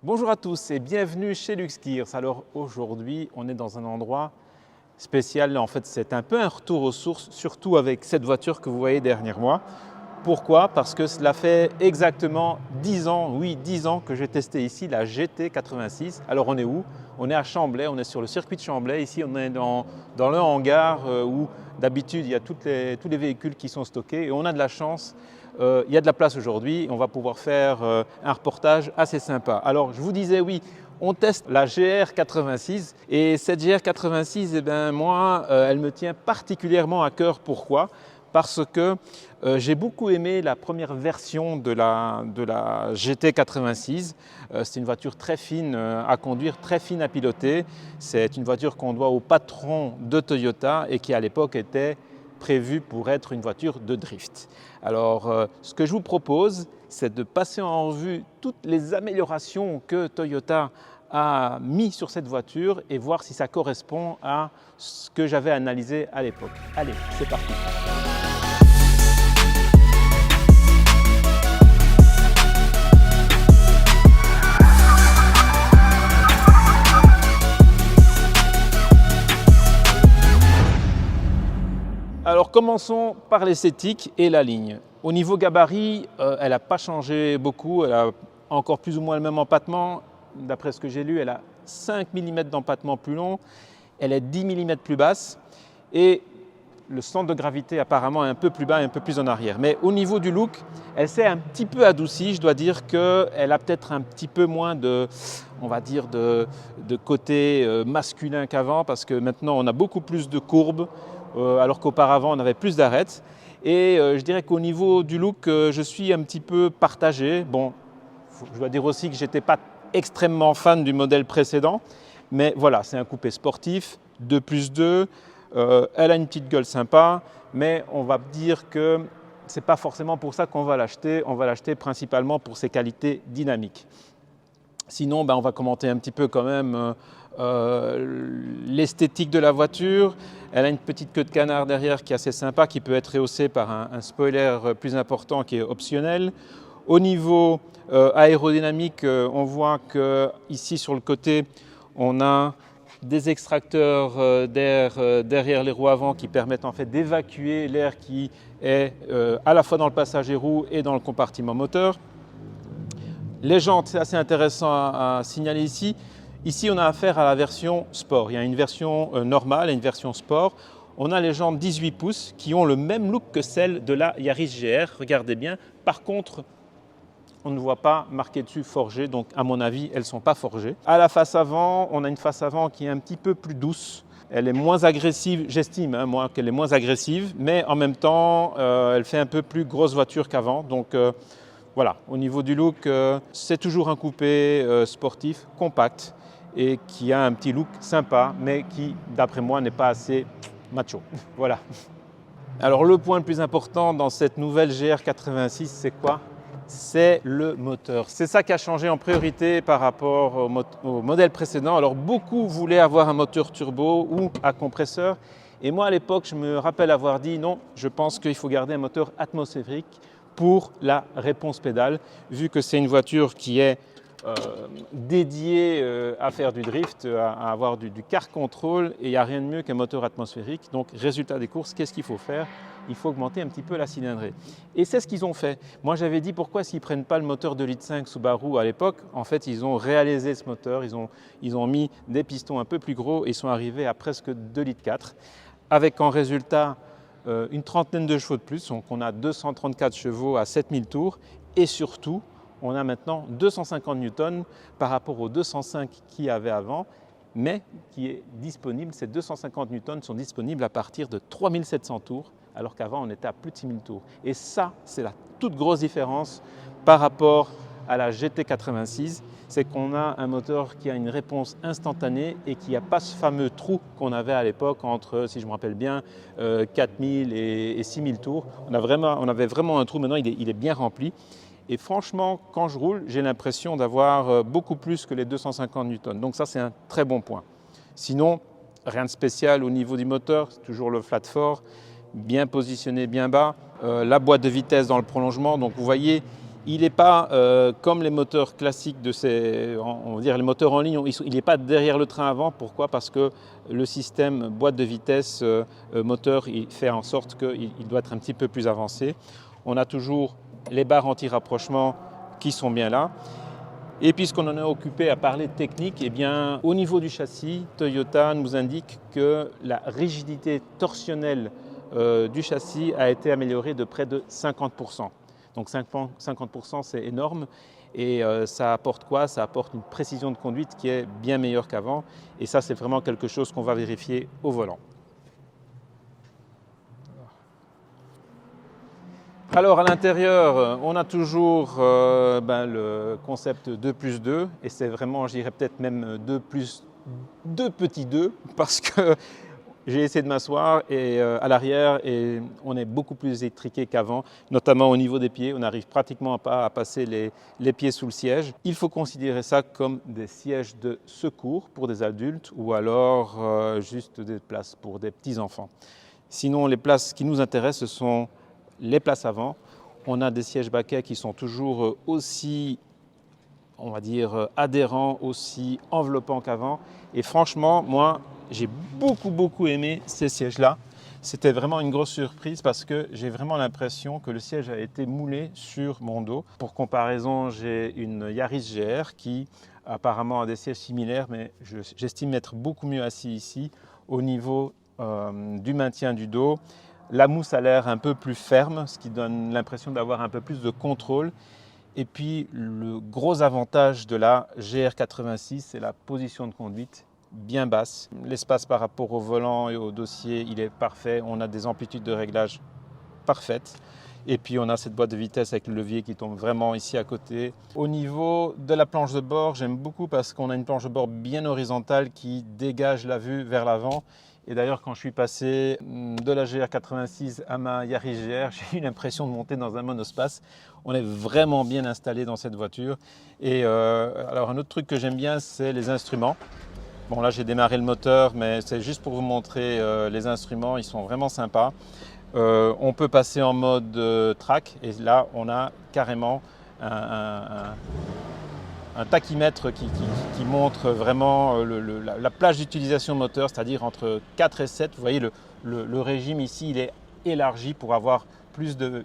Bonjour à tous et bienvenue chez Luxgears. Alors aujourd'hui, on est dans un endroit spécial. En fait, c'est un peu un retour aux sources, surtout avec cette voiture que vous voyez derrière moi. Pourquoi? Parce que cela fait exactement 10 ans, oui 10 ans que j'ai testé ici la GT86. Alors on est où? On est à Chamblay, on est sur le circuit de Chamblay. Ici on est dans le hangar où d'habitude il y a tous les véhicules qui sont stockés et on a de la chance. Il y a de la place aujourd'hui, on va pouvoir faire un reportage assez sympa. Alors je vous disais oui, on teste la GR86 et cette GR86, moi, elle me tient particulièrement à cœur. Pourquoi? Parce que j'ai beaucoup aimé la première version de la GT86. C'est une voiture très fine à conduire, très fine à piloter. C'est une voiture qu'on doit au patron de Toyota et qui à l'époque était prévue pour être une voiture de drift. Alors ce que je vous propose, c'est de passer en revue toutes les améliorations que Toyota a mis sur cette voiture et voir si ça correspond à ce que j'avais analysé à l'époque. Allez, c'est parti! Alors commençons par l'esthétique et la ligne. Au niveau gabarit, elle n'a pas changé beaucoup, elle a encore plus ou moins le même empattement. D'après ce que j'ai lu, elle a 5 mm d'empattement plus long, elle est 10 mm plus basse et le centre de gravité apparemment est un peu plus bas et un peu plus en arrière. Mais au niveau du look, elle s'est un petit peu adoucie. Je dois dire qu'elle a peut-être un petit peu moins de, on va dire, de côté masculin qu'avant parce que maintenant on a beaucoup plus de courbes. Alors qu'auparavant on avait plus d'arêtes. Et je dirais qu'au niveau du look, je suis un petit peu partagé. Bon, je dois dire aussi que je n'étais pas extrêmement fan du modèle précédent, mais voilà, c'est un coupé sportif, 2+2, elle a une petite gueule sympa, mais on va dire que ce n'est pas forcément pour ça qu'on va l'acheter, on va l'acheter principalement pour ses qualités dynamiques. Sinon, on va commenter un petit peu quand même l'esthétique de la voiture. Elle a une petite queue de canard derrière qui est assez sympa, qui peut être rehaussée par un spoiler plus important qui est optionnel. Au niveau aérodynamique, on voit qu'ici sur le côté, on a des extracteurs d'air derrière les roues avant qui permettent en fait d'évacuer l'air qui est à la fois dans le passager roue et dans le compartiment moteur. Les jantes, c'est assez intéressant à signaler ici. Ici, on a affaire à la version sport. Il y a une version normale et une version sport. On a les jantes 18 pouces qui ont le même look que celles de la Yaris GR. Regardez bien. Par contre, on ne voit pas marqué dessus forgé. Donc, à mon avis, elles ne sont pas forgées. À la face avant, on a une face avant qui est un petit peu plus douce. Elle est moins agressive, j'estime, moi, qu'elle est moins agressive. Mais en même temps, elle fait un peu plus grosse voiture qu'avant. Donc, voilà, au niveau du look, c'est toujours un coupé sportif, compact et qui a un petit look sympa, mais qui, d'après moi, n'est pas assez macho. Voilà. Alors le point le plus important dans cette nouvelle GR86, c'est quoi? C'est le moteur. C'est ça qui a changé en priorité par rapport au modèle précédent. Alors beaucoup voulaient avoir un moteur turbo ou à compresseur. Et moi, à l'époque, je me rappelle avoir dit non, je pense qu'il faut garder un moteur atmosphérique pour la réponse pédale, vu que c'est une voiture qui est dédiée à faire du drift, à avoir du car control, et il n'y a rien de mieux qu'un moteur atmosphérique. Donc, résultat des courses, qu'est-ce qu'il faut faire? Il faut augmenter un petit peu la cylindrée. Et c'est ce qu'ils ont fait. Moi, j'avais dit pourquoi s'ils ne prennent pas le moteur 2,5 litres Subaru à l'époque. En fait, ils ont réalisé ce moteur, ils ont mis des pistons un peu plus gros et ils sont arrivés à presque 2,4 litres, avec en résultat une trentaine de chevaux de plus, donc on a 234 chevaux à 7000 tours et surtout on a maintenant 250 newtons par rapport aux 205 qu'il y avait avant, mais qui est disponible, ces 250 newtons sont disponibles à partir de 3700 tours alors qu'avant on était à plus de 6000 tours. Et ça, c'est la toute grosse différence par rapport à la GT86, c'est qu'on a un moteur qui a une réponse instantanée et qui n'a pas ce fameux trou qu'on avait à l'époque entre, si je me rappelle bien, 4000 et 6000 tours. On avait vraiment un trou, maintenant il est bien rempli. Et franchement, quand je roule, j'ai l'impression d'avoir beaucoup plus que les 250 newtons. Donc ça, c'est un très bon point. Sinon, rien de spécial au niveau du moteur, c'est toujours le flat four, bien positionné, bien bas. La boîte de vitesse dans le prolongement, donc vous voyez, Il n'est pas comme les moteurs classiques de on va dire les moteurs en ligne, il n'est pas derrière le train avant. Pourquoi? Parce que le système boîte de vitesse moteur, il fait en sorte qu'il doit être un petit peu plus avancé. On a toujours les barres anti-rapprochement qui sont bien là. Et puisqu'on en est occupé à parler de technique, eh bien, au niveau du châssis, Toyota nous indique que la rigidité torsionnelle du châssis a été améliorée de près de 50%. Donc 50%, c'est énorme. Et ça apporte quoi? Ça apporte une précision de conduite qui est bien meilleure qu'avant. Et ça, c'est vraiment quelque chose qu'on va vérifier au volant. Alors à l'intérieur, on a toujours le concept 2+2 et c'est vraiment, je dirais peut-être même 2+2 petits 2 parce que j'ai essayé de m'asseoir et à l'arrière et on est beaucoup plus étriqué qu'avant, notamment au niveau des pieds. On n'arrive pratiquement pas à passer les pieds sous le siège. Il faut considérer ça comme des sièges de secours pour des adultes ou alors juste des places pour des petits-enfants. Sinon, les places qui nous intéressent, ce sont les places avant. On a des sièges baquets qui sont toujours aussi, on va dire, adhérents, aussi enveloppants qu'avant. Et franchement, moi, j'ai beaucoup aimé ces sièges-là. C'était vraiment une grosse surprise parce que j'ai vraiment l'impression que le siège a été moulé sur mon dos. Pour comparaison, j'ai une Yaris GR qui apparemment a des sièges similaires, mais j'estime être beaucoup mieux assis ici au niveau du maintien du dos. La mousse a l'air un peu plus ferme, ce qui donne l'impression d'avoir un peu plus de contrôle. Et puis le gros avantage de la GR86, c'est la position de conduite bien basse. L'espace par rapport au volant et au dossier, il est parfait. On a des amplitudes de réglage parfaites. Et puis on a cette boîte de vitesse avec le levier qui tombe vraiment ici à côté. Au niveau de la planche de bord, j'aime beaucoup parce qu'on a une planche de bord bien horizontale qui dégage la vue vers l'avant. Et d'ailleurs, quand je suis passé de la GR86 à ma Yaris GR, j'ai eu l'impression de monter dans un monospace. On est vraiment bien installé dans cette voiture. Et alors un autre truc que j'aime bien, c'est les instruments. Bon, là j'ai démarré le moteur, mais c'est juste pour vous montrer les instruments, ils sont vraiment sympas. On peut passer en mode track et là on a carrément un tachymètre qui montre vraiment la plage d'utilisation moteur, c'est-à-dire entre 4 et 7. Vous voyez le régime ici, il est élargi pour avoir plus de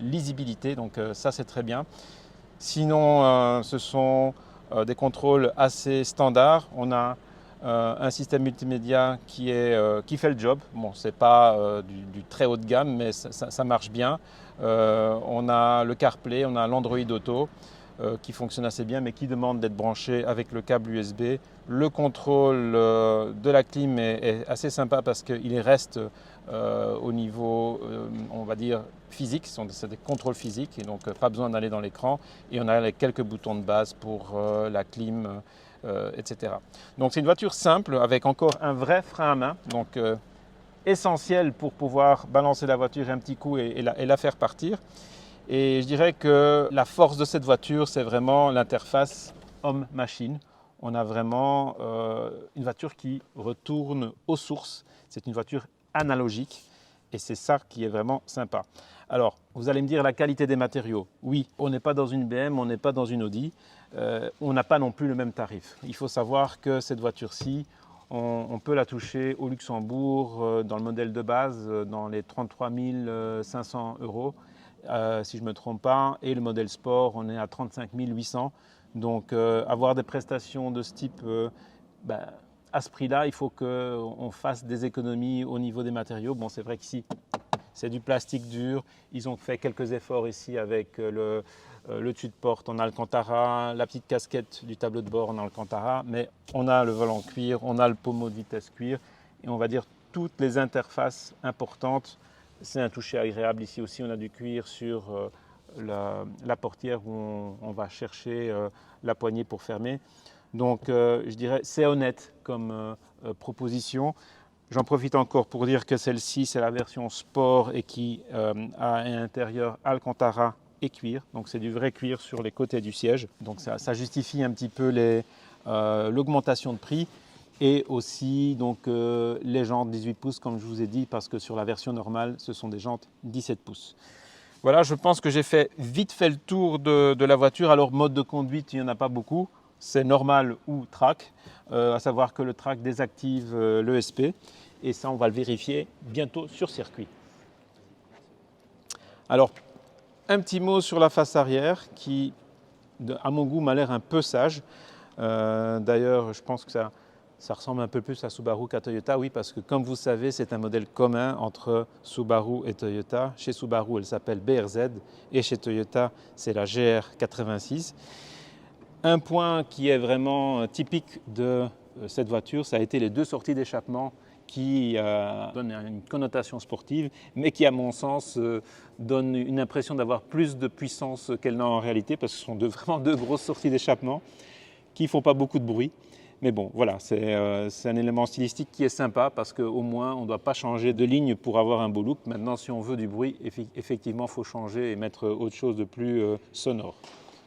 lisibilité, donc ça c'est très bien. Sinon, ce sont des contrôles assez standards. On a un système multimédia qui fait le job. Bon, ce n'est pas du très haut de gamme, mais ça marche bien. On a le CarPlay, on a l'Android Auto qui fonctionne assez bien, mais qui demande d'être branché avec le câble USB. Le contrôle de la clim est assez sympa parce qu'il reste au niveau, on va dire, physique. C'est des contrôles physiques et donc pas besoin d'aller dans l'écran. Et on a les quelques boutons de base pour la clim, etc. Donc c'est une voiture simple avec encore un vrai frein à main. Donc essentiel pour pouvoir balancer la voiture un petit coup et la faire partir. Et je dirais que la force de cette voiture, c'est vraiment l'interface homme-machine. On a vraiment une voiture qui retourne aux sources. C'est une voiture analogique et c'est ça qui est vraiment sympa. Alors, vous allez me dire la qualité des matériaux. Oui, on n'est pas dans une BM, on n'est pas dans une Audi. On n'a pas non plus le même tarif. Il faut savoir que cette voiture-ci, on peut la toucher au Luxembourg dans le modèle de base dans les 33 500 €. Si je ne me trompe pas, et le modèle sport, on est à 35 800. Donc avoir des prestations de ce type, à ce prix-là, il faut qu'on fasse des économies au niveau des matériaux. Bon, c'est vrai qu'ici, c'est du plastique dur. Ils ont fait quelques efforts ici avec le dessus de porte en Alcantara, la petite casquette du tableau de bord en Alcantara, mais on a le volant cuir, on a le pommeau de vitesse cuir, et on va dire toutes les interfaces importantes. C'est un toucher agréable. Ici aussi, on a du cuir sur la portière où on va chercher la poignée pour fermer. Donc, je dirais, c'est honnête comme proposition. J'en profite encore pour dire que celle-ci, c'est la version sport et qui a un intérieur Alcantara et cuir. Donc, c'est du vrai cuir sur les côtés du siège. Donc, ça justifie un petit peu l'augmentation de prix. Et aussi donc, les jantes 18 pouces, comme je vous ai dit, parce que sur la version normale, ce sont des jantes 17 pouces. Voilà, je pense que j'ai vite fait le tour de la voiture. Alors mode de conduite, il n'y en a pas beaucoup. C'est normal ou track, à savoir que le track désactive l'ESP. Et ça, on va le vérifier bientôt sur circuit. Alors, un petit mot sur la face arrière qui, à mon goût, m'a l'air un peu sage. D'ailleurs, je pense que ça ressemble un peu plus à Subaru qu'à Toyota, oui, parce que comme vous savez, c'est un modèle commun entre Subaru et Toyota. Chez Subaru, elle s'appelle BRZ et chez Toyota, c'est la GR86. Un point qui est vraiment typique de cette voiture, ça a été les deux sorties d'échappement qui donnent une connotation sportive, mais qui, à mon sens, donne une impression d'avoir plus de puissance qu'elle n'a en réalité, parce que ce sont vraiment deux grosses sorties d'échappement qui ne font pas beaucoup de bruit. Mais bon, voilà, c'est un élément stylistique qui est sympa parce qu'au moins, on ne doit pas changer de ligne pour avoir un beau look. Maintenant, si on veut du bruit, effectivement, il faut changer et mettre autre chose de plus sonore.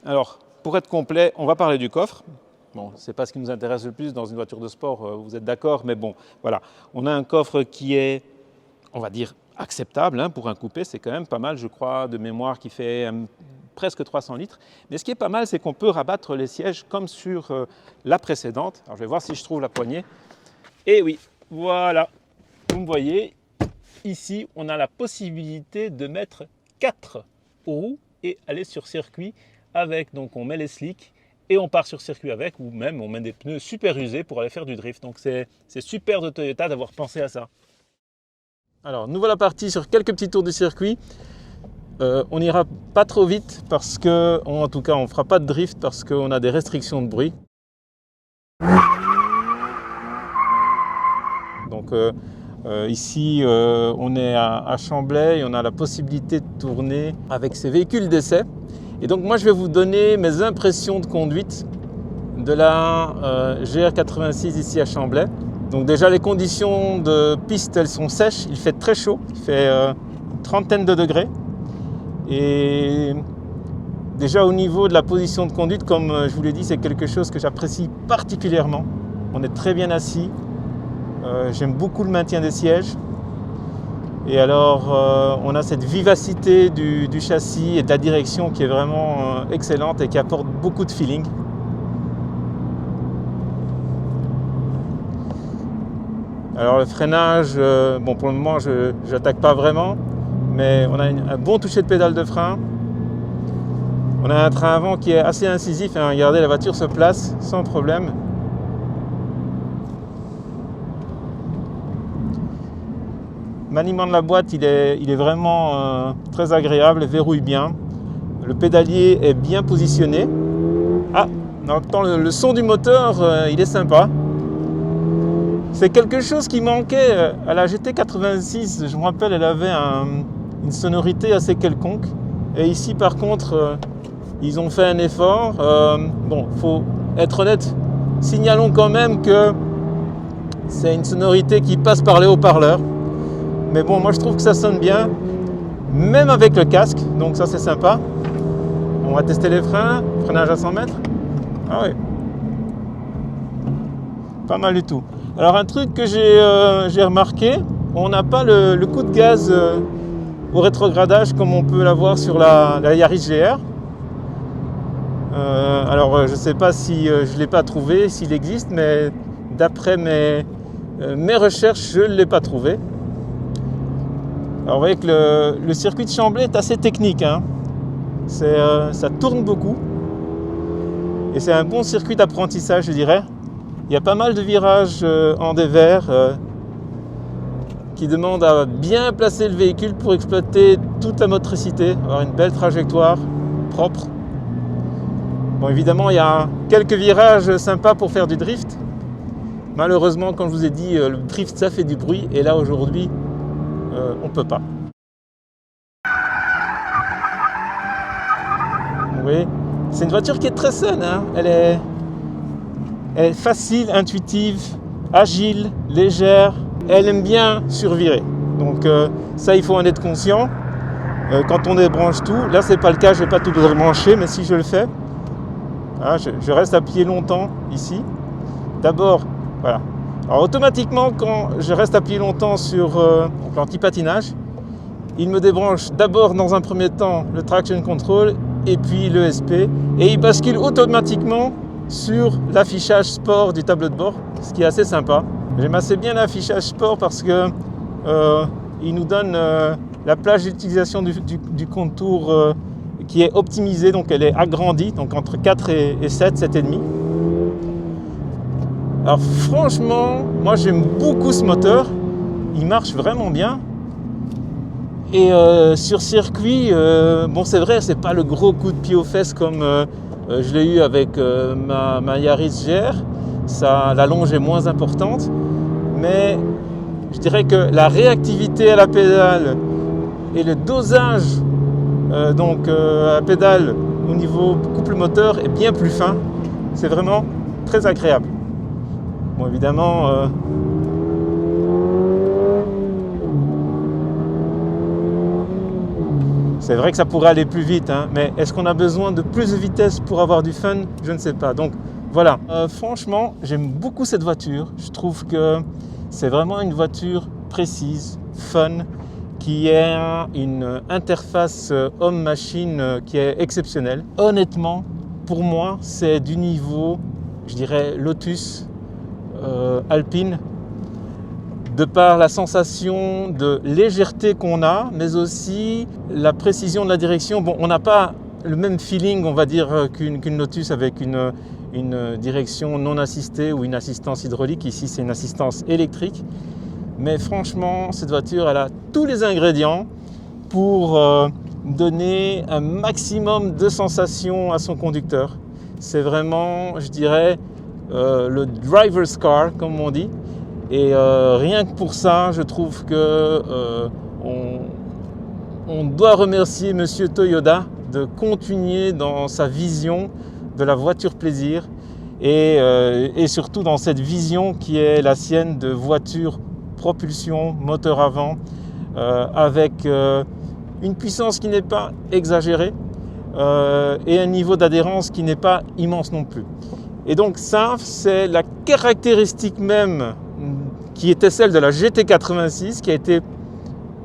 Alors, pour être complet, on va parler du coffre. Bon, ce n'est pas ce qui nous intéresse le plus dans une voiture de sport, vous êtes d'accord, mais bon, voilà. On a un coffre qui est, on va dire, acceptable hein, pour un coupé. C'est quand même pas mal, je crois, de mémoire, qui fait presque 300 litres. Mais ce qui est pas mal, c'est qu'on peut rabattre les sièges comme sur la précédente. Alors, je vais voir si je trouve la poignée. Et oui, voilà, vous me voyez, ici, on a la possibilité de mettre 4 roues et aller sur circuit avec. Donc, on met les slicks et on part sur circuit avec, ou même on met des pneus super usés pour aller faire du drift. Donc, c'est super de Toyota d'avoir pensé à ça. Alors, nous voilà partis sur quelques petits tours du circuit. On n'ira pas trop vite parce que, en tout cas, on ne fera pas de drift parce qu'on a des restrictions de bruit. Donc ici, on est à Chamblay et on a la possibilité de tourner avec ces véhicules d'essai. Et donc moi, je vais vous donner mes impressions de conduite de la GR86 ici à Chamblay. Donc déjà, les conditions de piste, elles sont sèches. Il fait très chaud, il fait une trentaine de degrés. Et déjà au niveau de la position de conduite, comme je vous l'ai dit, c'est quelque chose que j'apprécie particulièrement. On est très bien assis. J'aime beaucoup le maintien des sièges. Et alors, on a cette vivacité du châssis et de la direction qui est vraiment excellente et qui apporte beaucoup de feeling. Alors le freinage, bon pour le moment je n'attaque pas vraiment, mais on a un bon toucher de pédale de frein. On a un train avant qui est assez incisif, hein. Regardez, la voiture se place sans problème. Le maniement de la boîte, il est vraiment très agréable, verrouille bien. Le pédalier est bien positionné. Ah, on entend le son du moteur, il est sympa. C'est quelque chose qui manquait à la GT86. Je me rappelle, elle avait une sonorité assez quelconque. Et ici, par contre, ils ont fait un effort. Bon, il faut être honnête. Signalons quand même que c'est une sonorité qui passe par les haut-parleurs. Mais bon, moi je trouve que ça sonne bien, même avec le casque. Donc ça, c'est sympa. On va tester les freins. Freinage à 100 mètres. Ah oui. Pas mal du tout. Alors un truc que j'ai remarqué, on n'a pas le coup de gaz au rétrogradage comme on peut l'avoir sur la Yaris GR. Alors je ne sais pas si je ne l'ai pas trouvé, s'il existe, mais d'après mes recherches, je ne l'ai pas trouvé. Alors vous voyez que le circuit de Chamblay est assez technique, hein. Ça tourne beaucoup et c'est un bon circuit d'apprentissage, je dirais. Il y a pas mal de virages en dévers qui demandent à bien placer le véhicule pour exploiter toute la motricité, avoir une belle trajectoire propre. Bon, évidemment, il y a quelques virages sympas pour faire du drift. Malheureusement, comme je vous ai dit, le drift, ça fait du bruit. Et là, aujourd'hui, on ne peut pas. Vous voyez, c'est une voiture qui est très saine, hein. Elle est facile, intuitive, agile, légère. Elle aime bien survirer. Donc ça, il faut en être conscient. Quand on débranche tout, là, c'est pas le cas, je ne vais pas tout débrancher, mais si je le fais, hein, je reste appuyé longtemps ici. D'abord, voilà. Alors automatiquement, quand je reste appuyé longtemps sur l'anti-patinage, il me débranche d'abord dans un premier temps le traction control et puis l'ESP et il bascule automatiquement sur l'affichage sport du tableau de bord, ce qui est assez sympa. J'aime assez bien l'affichage sport parce que il nous donne la plage d'utilisation du contour qui est optimisée, donc elle est agrandie, donc entre 4 et 7, 7,5. Alors franchement, moi j'aime beaucoup ce moteur, il marche vraiment bien. Et sur circuit, bon c'est vrai, c'est pas le gros coup de pied aux fesses comme je l'ai eu avec ma Yaris GR, la longe est moins importante, mais je dirais que la réactivité à la pédale et le dosage à la pédale au niveau couple moteur est bien plus fin, c'est vraiment très agréable. Bon évidemment, c'est vrai que ça pourrait aller plus vite, hein, mais est-ce qu'on a besoin de plus de vitesse pour avoir du fun? Je ne sais pas. Donc voilà, franchement, j'aime beaucoup cette voiture. Je trouve que c'est vraiment une voiture précise, fun, qui a une interface homme-machine qui est exceptionnelle. Honnêtement, pour moi, c'est du niveau, je dirais, Lotus Alpine, de par la sensation de légèreté qu'on a, mais aussi la précision de la direction. Bon, on n'a pas le même feeling, on va dire, qu'une Lotus avec une direction non assistée ou une assistance hydraulique. Ici, c'est une assistance électrique. Mais franchement, cette voiture, elle a tous les ingrédients pour donner un maximum de sensations à son conducteur. C'est vraiment, je dirais, le driver's car, comme on dit. Et rien que pour ça, je trouve que on doit remercier Monsieur Toyoda de continuer dans sa vision de la voiture plaisir et surtout dans cette vision qui est la sienne de voiture propulsion, moteur avant, avec une puissance qui n'est pas exagérée et un niveau d'adhérence qui n'est pas immense non plus. Et donc ça, c'est la caractéristique même qui était celle de la GT86, qui a été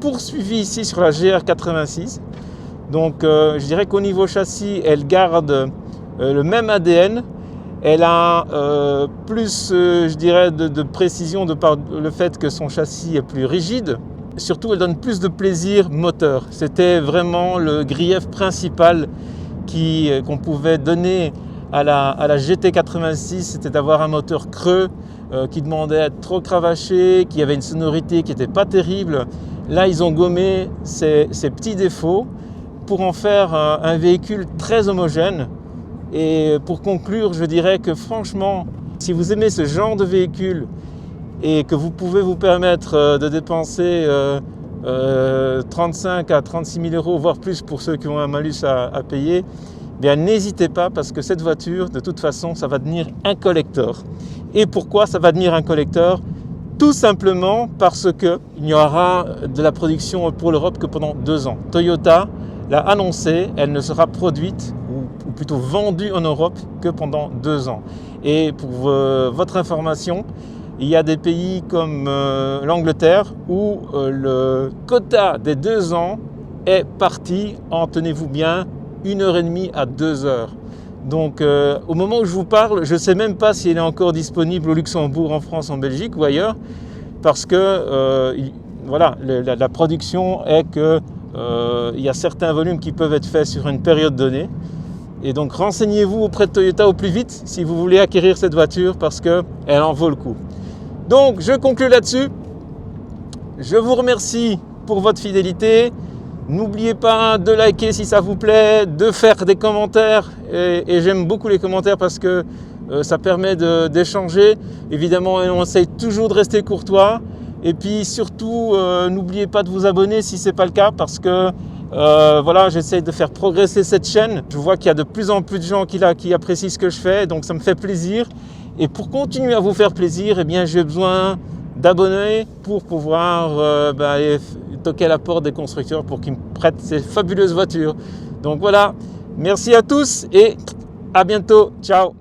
poursuivie ici sur la GR86. Donc je dirais qu'au niveau châssis, elle garde le même ADN. Elle a plus, je dirais, de précision de par le fait que son châssis est plus rigide. Surtout, elle donne plus de plaisir moteur. C'était vraiment le grief principal qu'on pouvait donner à la GT86, c'était d'avoir un moteur creux qui demandait à être trop cravaché, qui avait une sonorité qui n'était pas terrible. Là, ils ont gommé ces petits défauts pour en faire un véhicule très homogène. Et pour conclure, je dirais que franchement, si vous aimez ce genre de véhicule et que vous pouvez vous permettre de dépenser 35 à 36 000 euros, voire plus pour ceux qui ont un malus à payer, bien n'hésitez pas parce que cette voiture, de toute façon, ça va devenir un collector. Et pourquoi ça va devenir un collector? Tout simplement parce qu'il n'y aura de la production pour l'Europe que pendant 2 ans. Toyota l'a annoncé, elle ne sera produite ou plutôt vendue en Europe que pendant 2 ans. Et pour votre information, il y a des pays comme l'Angleterre où le quota des 2 ans est parti en, tenez-vous bien, 1h30 à 2 heures. Donc au moment où je vous parle, je ne sais même pas s'il est encore disponible au Luxembourg, en France, en Belgique ou ailleurs, parce que voilà, la production est que il y a certains volumes qui peuvent être faits sur une période donnée. Et donc renseignez-vous auprès de Toyota au plus vite si vous voulez acquérir cette voiture parce qu'elle en vaut le coup. Donc je conclue là-dessus. Je vous remercie pour votre fidélité. N'oubliez pas de liker si ça vous plaît, de faire des commentaires. Et j'aime beaucoup les commentaires parce que ça permet d'échanger. Évidemment, on essaye toujours de rester courtois. Et puis surtout, n'oubliez pas de vous abonner si ce n'est pas le cas parce que voilà, j'essaye de faire progresser cette chaîne. Je vois qu'il y a de plus en plus de gens qui apprécient ce que je fais, donc ça me fait plaisir. Et pour continuer à vous faire plaisir, eh bien, j'ai besoin d'abonnés pour pouvoir aller toquer à la porte des constructeurs pour qu'ils me prêtent ces fabuleuses voitures. Donc voilà, merci à tous et à bientôt. Ciao.